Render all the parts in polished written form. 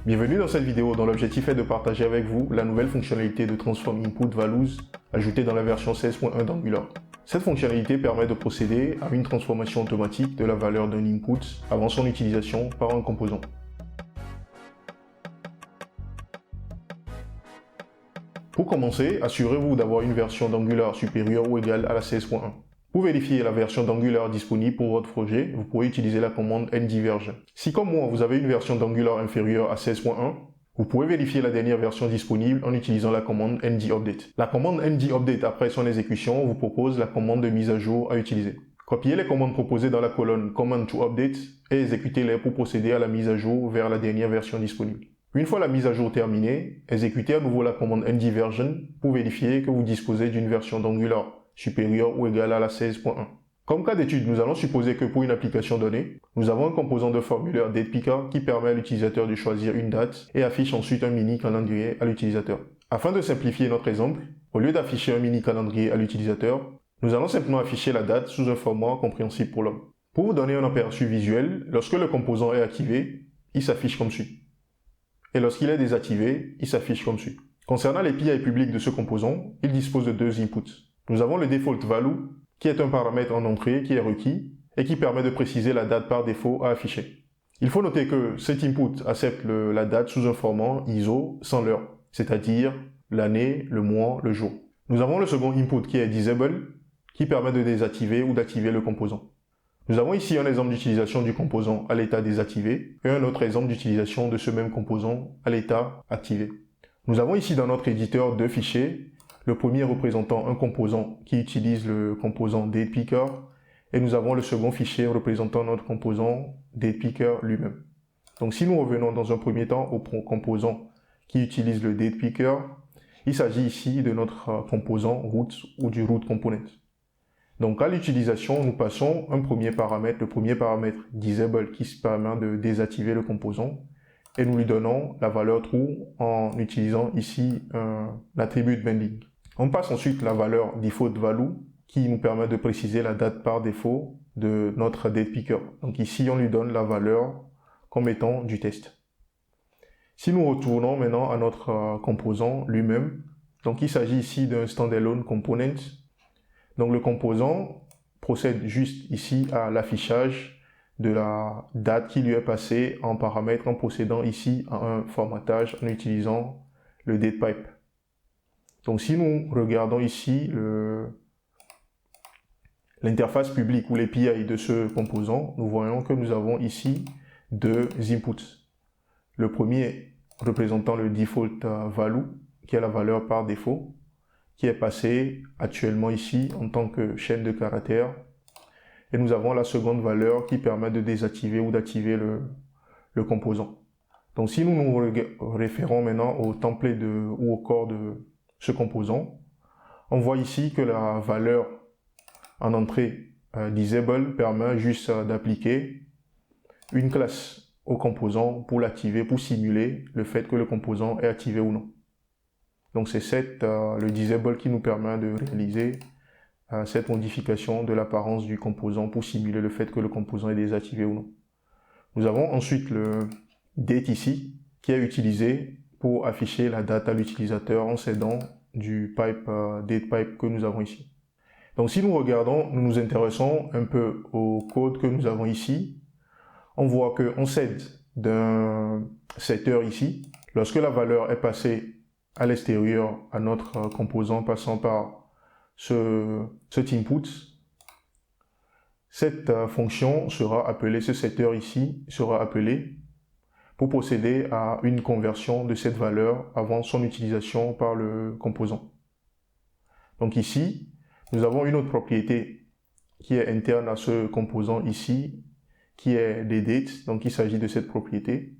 Bienvenue dans cette vidéo dont l'objectif est de partager avec vous la nouvelle fonctionnalité de Transform Input Values ajoutée dans la version 16.1 d'Angular. Cette fonctionnalité permet de procéder à une transformation automatique de la valeur d'un input avant son utilisation par un composant. Pour commencer, assurez-vous d'avoir une version d'Angular supérieure ou égale à la 16.1. Pour vérifier la version d'Angular disponible pour votre projet, vous pouvez utiliser la commande ndversion. Si comme moi, vous avez une version d'Angular inférieure à 16.1, vous pouvez vérifier la dernière version disponible en utilisant la commande ndupdate. La commande ndupdate, après son exécution, vous propose la commande de mise à jour à utiliser. Copiez les commandes proposées dans la colonne Command to Update et exécutez-les pour procéder à la mise à jour vers la dernière version disponible. Une fois la mise à jour terminée, exécutez à nouveau la commande ndversion pour vérifier que vous disposez d'une version d'Angular supérieure ou égale à la 16.1. Comme cas d'étude, nous allons supposer que pour une application donnée, nous avons un composant de formulaire DatePicker qui permet à l'utilisateur de choisir une date et affiche ensuite un mini calendrier à l'utilisateur. Afin de simplifier notre exemple, au lieu d'afficher un mini calendrier à l'utilisateur, nous allons simplement afficher la date sous un format compréhensible pour l'homme. Pour vous donner un aperçu visuel, lorsque le composant est activé, il s'affiche comme suit. Et lorsqu'il est désactivé, il s'affiche comme suit. Concernant les PI publics de ce composant, il dispose de deux inputs. Nous avons le default value, qui est un paramètre en entrée qui est requis et qui permet de préciser la date par défaut à afficher. Il faut noter que cet input accepte la date sous un format ISO sans l'heure, c'est-à-dire l'année, le mois, le jour. Nous avons le second input qui est disable, qui permet de désactiver ou d'activer le composant. Nous avons ici un exemple d'utilisation du composant à l'état désactivé et un autre exemple d'utilisation de ce même composant à l'état activé. Nous avons ici dans notre éditeur deux fichiers, le premier représentant un composant qui utilise le composant DatePicker et nous avons le second fichier représentant notre composant DatePicker lui-même. Donc si nous revenons dans un premier temps au composant qui utilise le DatePicker, il s'agit ici de notre composant root ou du root component. Donc à l'utilisation, nous passons un premier paramètre, le premier paramètre disable qui permet de désactiver le composant et nous lui donnons la valeur true en utilisant ici l'attribut binding. On passe ensuite la valeur default value qui nous permet de préciser la date par défaut de notre DatePicker. Donc ici, on lui donne la valeur comme étant du test. Si nous retournons maintenant à notre composant lui-même, donc il s'agit ici d'un standalone component. Donc le composant procède juste ici à l'affichage de la date qui lui est passée en paramètre en procédant ici à un formatage en utilisant le datepipe. Donc si nous regardons ici l'interface publique ou l'API de ce composant, nous voyons que nous avons ici deux inputs. Le premier représentant le default value, qui est la valeur par défaut, qui est passée actuellement ici en tant que chaîne de caractères. Et nous avons la seconde valeur qui permet de désactiver ou d'activer le composant. Donc si nous nous référons maintenant au template ou au corps de ce composant, on voit ici que la valeur en entrée disable permet juste d'appliquer une classe au composant pour l'activer, pour simuler le fait que le composant est activé ou non. Donc c'est le disable qui nous permet de réaliser cette modification de l'apparence du composant pour simuler le fait que le composant est désactivé ou non. Nous avons ensuite le date ici qui est utilisé pour afficher la date à l'utilisateur en s'aidant du pipe datepipe que nous avons ici. Donc si nous regardons, nous nous intéressons un peu au code que nous avons ici. On voit qu'on s'aide d'un setter ici. Lorsque la valeur est passée à l'extérieur à notre composant passant par cet input, cette fonction sera appelée, ce setter ici sera appelé pour procéder à une conversion de cette valeur avant son utilisation par le composant. Donc ici, nous avons une autre propriété qui est interne à ce composant ici, qui est des dates, donc il s'agit de cette propriété.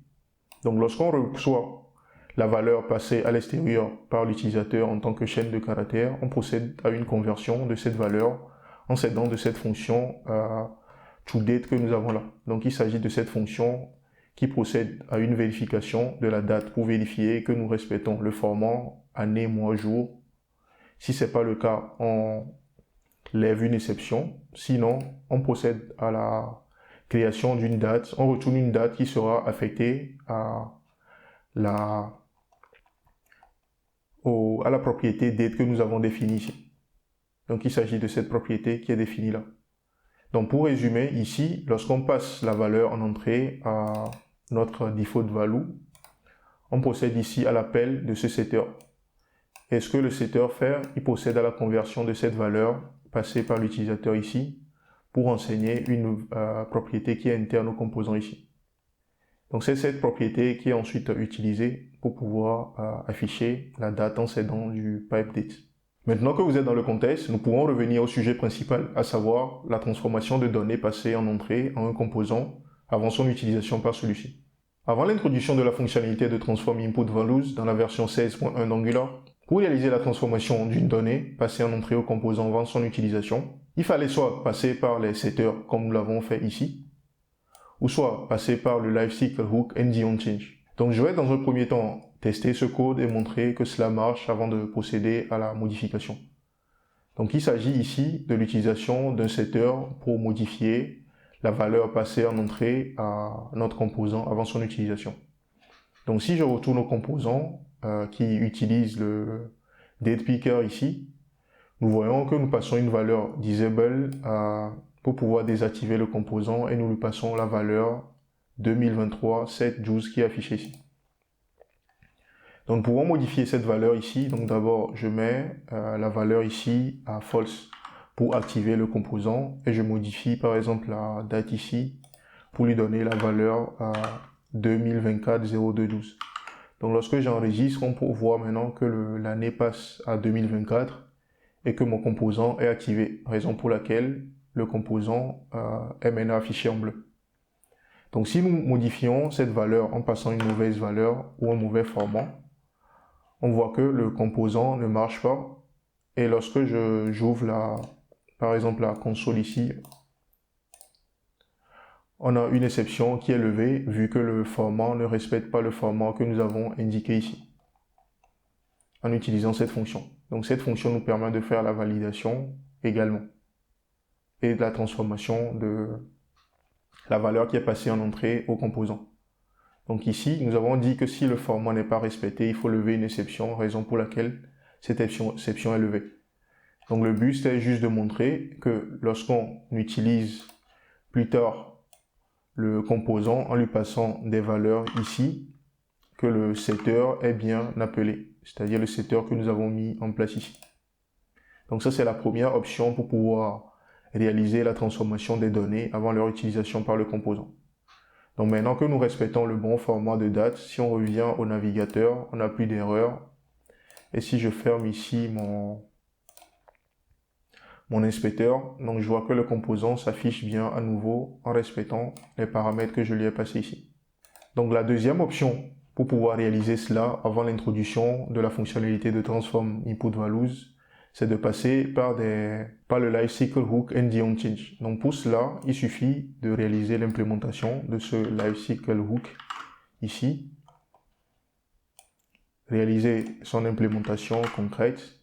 Donc lorsqu'on reçoit la valeur passée à l'extérieur par l'utilisateur en tant que chaîne de caractères, on procède à une conversion de cette valeur en s'aidant de cette fonction toDate que nous avons là. Donc il s'agit de cette fonction qui procède à une vérification de la date pour vérifier que nous respectons le format année, mois, jour. Si ce n'est pas le cas, on lève une exception. Sinon, on procède à la création d'une date. On retourne une date qui sera affectée à à la propriété date que nous avons définie ici. Donc il s'agit de cette propriété qui est définie là. Donc pour résumer, ici, lorsqu'on passe la valeur en entrée à notre default value, on procède ici à l'appel de ce setter. Et ce que le setter fait, il procède à la conversion de cette valeur passée par l'utilisateur ici pour enseigner une propriété qui est interne au composant ici. Donc c'est cette propriété qui est ensuite utilisée pour pouvoir afficher la date antécédente du pipe date. Maintenant que vous êtes dans le contexte, nous pourrons revenir au sujet principal, à savoir la transformation de données passées en entrée en un composant avant son utilisation par celui-ci. Avant l'introduction de la fonctionnalité de Transform Input Values dans la version 16.1 d'Angular, pour réaliser la transformation d'une donnée passée en entrée au composant avant son utilisation, il fallait soit passer par les setters comme nous l'avons fait ici, ou soit passer par le lifecycle hook ndOnChange. Donc je vais dans un premier temps tester ce code et montrer que cela marche avant de procéder à la modification. Donc il s'agit ici de l'utilisation d'un setter pour modifier la valeur passée en entrée à notre composant avant son utilisation. Donc si je retourne au composant qui utilise le datePicker ici, nous voyons que nous passons une valeur disable pour pouvoir désactiver le composant et nous lui passons la valeur 2023-7-12 qui est affichée ici. Donc nous pouvons modifier cette valeur ici. Donc d'abord je mets la valeur ici à false pour activer le composant et je modifie par exemple la date ici pour lui donner la valeur 2024-02-12. Donc lorsque j'enregistre, on peut voir maintenant que l'année passe à 2024 et que mon composant est activé, raison pour laquelle le composant est maintenant affiché en bleu. Donc si nous modifions cette valeur en passant une mauvaise valeur ou un mauvais format, on voit que le composant ne marche pas. Et lorsque j'ouvre par exemple la console ici, on a une exception qui est levée vu que le format ne respecte pas le format que nous avons indiqué ici en utilisant cette fonction. Donc cette fonction nous permet de faire la validation également et de la transformation de la valeur qui est passée en entrée au composant. Donc ici, nous avons dit que si le format n'est pas respecté, il faut lever une exception, raison pour laquelle cette exception est levée. Donc le but, c'est juste de montrer que lorsqu'on utilise plus tard le composant en lui passant des valeurs ici, que le setter est bien appelé, c'est-à-dire le setter que nous avons mis en place ici. Donc ça, c'est la première option pour pouvoir réaliser la transformation des données avant leur utilisation par le composant. Donc maintenant que nous respectons le bon format de date, si on revient au navigateur, on n'a plus d'erreur. Et si je ferme ici mon inspecteur, donc je vois que le composant s'affiche bien à nouveau en respectant les paramètres que je lui ai passés ici. Donc la deuxième option pour pouvoir réaliser cela avant l'introduction de la fonctionnalité de Transform Input Values, c'est de passer par le lifecycle hook ndOnChange. Donc pour cela, il suffit de réaliser l'implémentation de ce lifecycle hook ici, réaliser son implémentation concrète.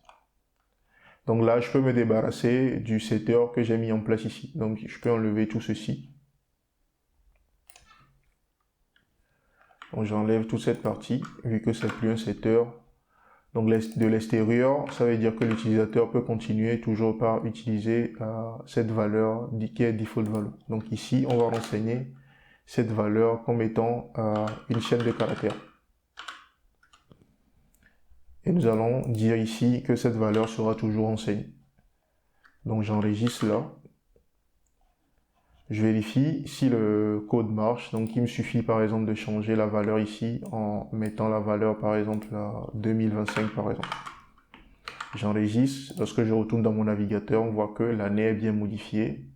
Donc là, je peux me débarrasser du setter que j'ai mis en place ici. Donc je peux enlever tout ceci. Donc j'enlève toute cette partie, vu que c'est plus un setter. Donc de l'extérieur, ça veut dire que l'utilisateur peut continuer toujours par utiliser cette valeur qui est default value. Donc ici, on va renseigner cette valeur comme étant une chaîne de caractères. Et nous allons dire ici que cette valeur sera toujours enseignée. Donc j'enregistre là. Je vérifie si le code marche. Donc il me suffit par exemple de changer la valeur ici en mettant la valeur par exemple à 2025 par exemple. J'enregistre. Lorsque je retourne dans mon navigateur, on voit que l'année est bien modifiée.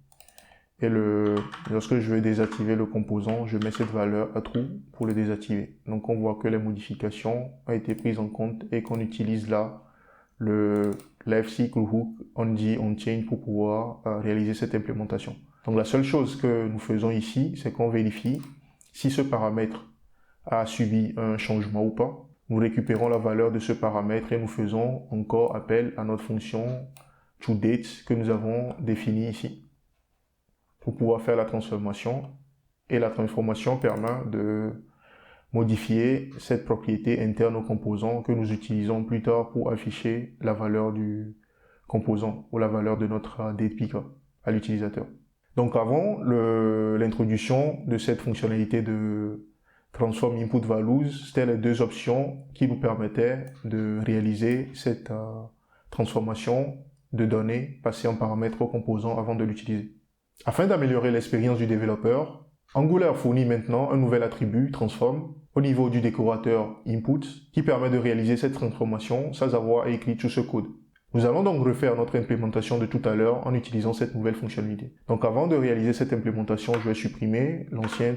Et lorsque je veux désactiver le composant, je mets cette valeur à true pour le désactiver. Donc on voit que les modifications ont été prises en compte et qu'on utilise là le lifecycle hook onChange pour pouvoir réaliser cette implémentation. Donc la seule chose que nous faisons ici, c'est qu'on vérifie si ce paramètre a subi un changement ou pas. Nous récupérons la valeur de ce paramètre et nous faisons encore appel à notre fonction toDate que nous avons définie ici pour pouvoir faire la transformation. Et la transformation permet de modifier cette propriété interne au composant que nous utilisons plus tard pour afficher la valeur du composant ou la valeur de notre date à l'utilisateur. Donc avant l'introduction de cette fonctionnalité de Transform Input Values, c'était les deux options qui nous permettaient de réaliser cette transformation de données passées en paramètres au composant avant de l'utiliser. Afin d'améliorer l'expérience du développeur, Angular fournit maintenant un nouvel attribut Transform au niveau du décorateur Input qui permet de réaliser cette transformation sans avoir à écrire tout ce code. Nous allons donc refaire notre implémentation de tout à l'heure en utilisant cette nouvelle fonctionnalité. Donc avant de réaliser cette implémentation, je vais supprimer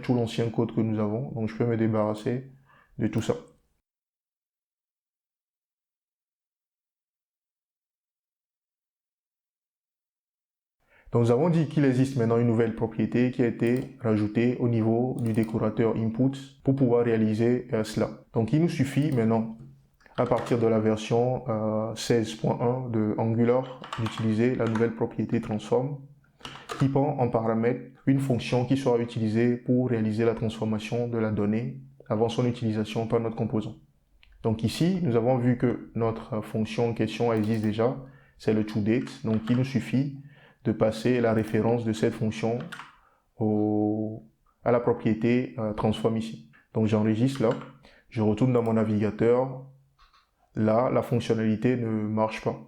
tout l'ancien code que nous avons. Donc je peux me débarrasser de tout ça. Donc nous avons dit qu'il existe maintenant une nouvelle propriété qui a été rajoutée au niveau du décorateur Input pour pouvoir réaliser cela. Donc il nous suffit maintenant, à partir de la version 16.1 de Angular, d'utiliser la nouvelle propriété Transform qui prend en paramètre une fonction qui sera utilisée pour réaliser la transformation de la donnée avant son utilisation par notre composant. Donc ici, nous avons vu que notre fonction en question existe déjà, c'est le toDate, donc il nous suffit de passer la référence de cette fonction à la propriété Transform ici. Donc j'enregistre là, je retourne dans mon navigateur. Là, la fonctionnalité ne marche pas.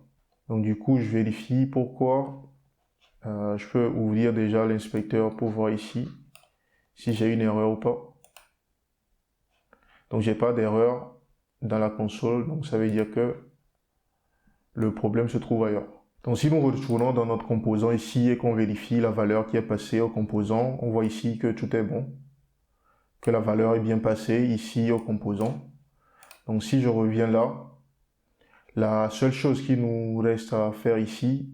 Donc du coup, je vérifie pourquoi. Je peux ouvrir déjà l'inspecteur pour voir ici si j'ai une erreur ou pas. Donc j'ai pas d'erreur dans la console, donc ça veut dire que le problème se trouve ailleurs. Donc si nous retournons dans notre composant ici et qu'on vérifie la valeur qui est passée au composant, on voit ici que tout est bon, que la valeur est bien passée ici au composant. Donc si je reviens là, la seule chose qui nous reste à faire ici,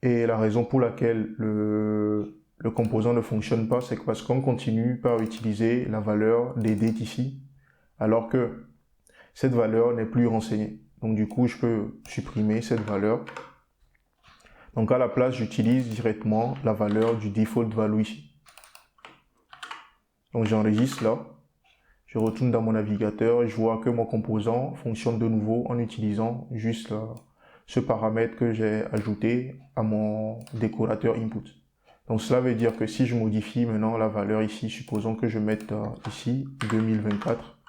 et la raison pour laquelle le composant ne fonctionne pas, c'est parce qu'on continue par utiliser la valeur des dates ici, alors que cette valeur n'est plus renseignée. Donc du coup, je peux supprimer cette valeur. Donc à la place, j'utilise directement la valeur du default value ici. Donc j'enregistre là. Je retourne dans mon navigateur et je vois que mon composant fonctionne de nouveau en utilisant juste ce paramètre que j'ai ajouté à mon décorateur input. Donc cela veut dire que si je modifie maintenant la valeur ici, supposons que je mette ici 2024,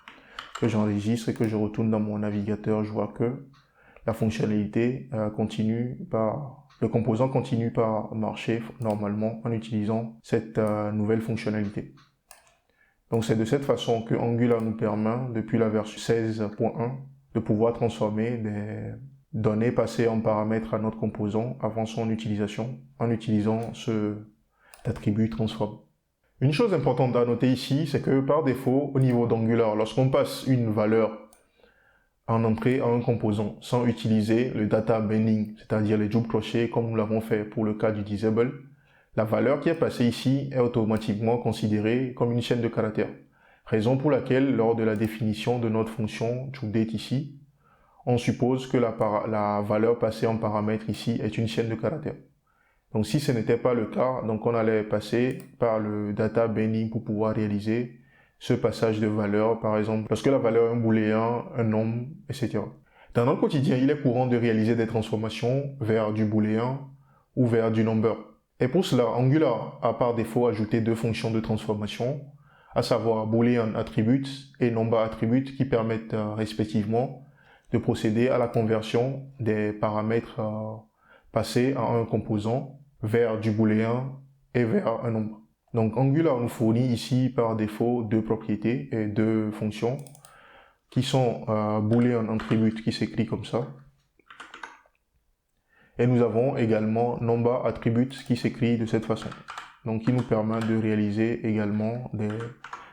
que j'enregistre et que je retourne dans mon navigateur, je vois que la fonctionnalité le composant continue par marcher normalement en utilisant cette nouvelle fonctionnalité. Donc c'est de cette façon que Angular nous permet, depuis la version 16.1, de pouvoir transformer des données passées en paramètres à notre composant avant son utilisation, en utilisant cet attribut transform. Une chose importante à noter ici, c'est que par défaut, au niveau d'Angular, lorsqu'on passe une valeur en entrée à un composant sans utiliser le data binding, c'est-à-dire les doubles crochets comme nous l'avons fait pour le cas du disable, la valeur qui est passée ici est automatiquement considérée comme une chaîne de caractères. Raison pour laquelle, lors de la définition de notre fonction toDate ici, on suppose que la valeur passée en paramètre ici est une chaîne de caractères. Donc si ce n'était pas le cas, donc on allait passer par le data binding pour pouvoir réaliser ce passage de valeur, par exemple, lorsque la valeur est un booléen, un nombre, etc. Dans notre quotidien, il est courant de réaliser des transformations vers du booléen ou vers du number. Et pour cela, Angular a par défaut ajouté deux fonctions de transformation, à savoir boolean attribute et number attribute, qui permettent respectivement de procéder à la conversion des paramètres passés à un composant vers du booléen et vers un nombre. Donc Angular nous fournit ici par défaut deux propriétés et deux fonctions qui sont boolean attribute qui s'écrit comme ça. Et nous avons également number attribute qui s'écrit de cette façon. Donc qui nous permet de réaliser également des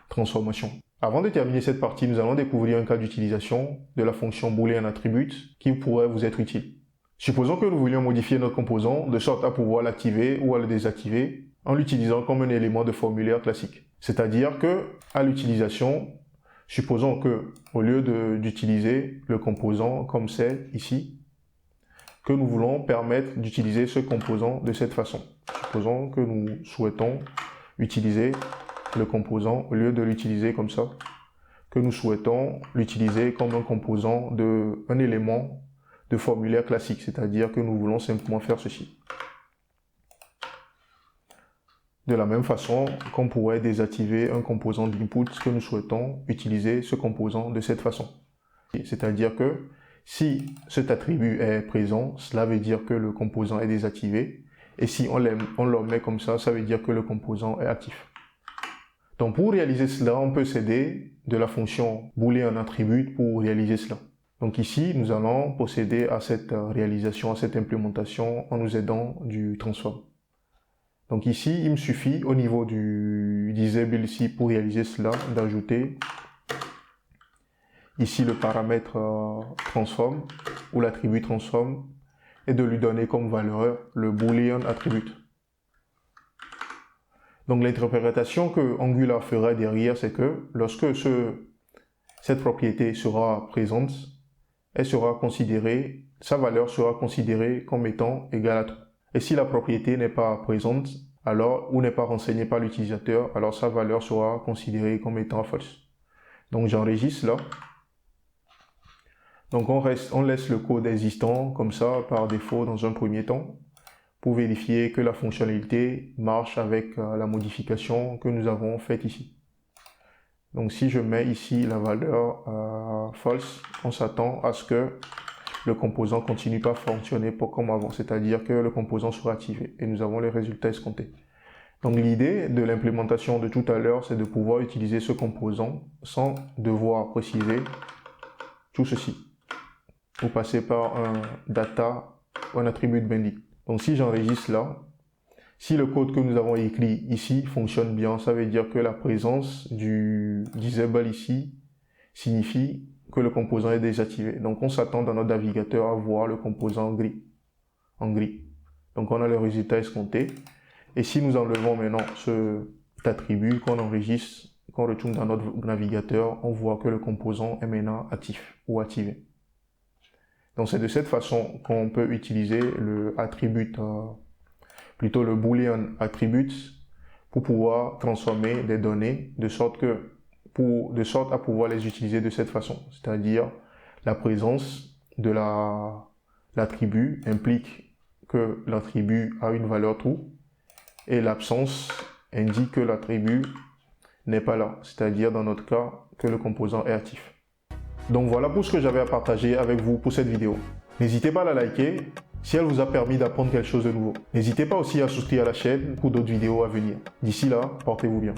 transformations. Avant de terminer cette partie, nous allons découvrir un cas d'utilisation de la fonction boolean attribute qui pourrait vous être utile. Supposons que nous voulions modifier notre composant de sorte à pouvoir l'activer ou à le désactiver en l'utilisant comme un élément de formulaire classique. C'est-à-dire que, à l'utilisation, supposons que, au lieu d'utiliser le composant comme c'est ici, que nous voulons permettre d'utiliser ce composant de cette façon. Supposons que nous souhaitons utiliser le composant, au lieu de l'utiliser comme ça, que nous souhaitons l'utiliser comme un composant un élément de formulaire classique, c'est-à-dire que nous voulons simplement faire ceci. De la même façon qu'on pourrait désactiver un composant d'input que nous souhaitons utiliser ce composant de cette façon. C'est-à-dire que si cet attribut est présent, cela veut dire que le composant est désactivé. Et si on le met comme ça, ça veut dire que le composant est actif. Donc pour réaliser cela, on peut s'aider de la fonction boolean attribute pour réaliser cela. Donc ici, nous allons procéder à cette réalisation, à cette implémentation en nous aidant du transform. Donc ici, il me suffit au niveau du disable ici pour réaliser cela, d'ajouter ici le paramètre transform ou l'attribut transform et de lui donner comme valeur le boolean attribute. Donc l'interprétation que Angular fera derrière, c'est que lorsque cette propriété sera présente, sa valeur sera considérée comme étant égale à true. Et si la propriété n'est pas présente, ou n'est pas renseignée par l'utilisateur, alors sa valeur sera considérée comme étant false. Donc j'enregistre là. Donc on laisse le code existant comme ça par défaut dans un premier temps pour vérifier que la fonctionnalité marche avec la modification que nous avons faite ici. Donc si je mets ici la valeur false, on s'attend à ce que le composant continue pas à fonctionner comme avant, c'est-à-dire que le composant sera activé et nous avons les résultats escomptés. Donc l'idée de l'implémentation de tout à l'heure, c'est de pouvoir utiliser ce composant sans devoir préciser tout ceci, ou passer par un data ou un attribut binding. Donc si j'enregistre là, si le code que nous avons écrit ici fonctionne bien, ça veut dire que la présence du disable ici signifie que le composant est désactivé. Donc on s'attend dans notre navigateur à voir le composant en gris. Donc on a le résultat escompté. Et si nous enlevons maintenant cet attribut qu'on enregistre, qu'on retourne dans notre navigateur, on voit que le composant est maintenant actif ou activé. Donc c'est de cette façon qu'on peut utiliser le boolean attribute pour pouvoir transformer des données de sorte à pouvoir les utiliser de cette façon. C'est-à-dire la présence de l'attribut implique que l'attribut a une valeur true et l'absence indique que l'attribut n'est pas là. C'est-à-dire dans notre cas que le composant est actif. Donc voilà pour ce que j'avais à partager avec vous pour cette vidéo. N'hésitez pas à la liker si elle vous a permis d'apprendre quelque chose de nouveau. N'hésitez pas aussi à souscrire à la chaîne pour d'autres vidéos à venir. D'ici là, portez-vous bien.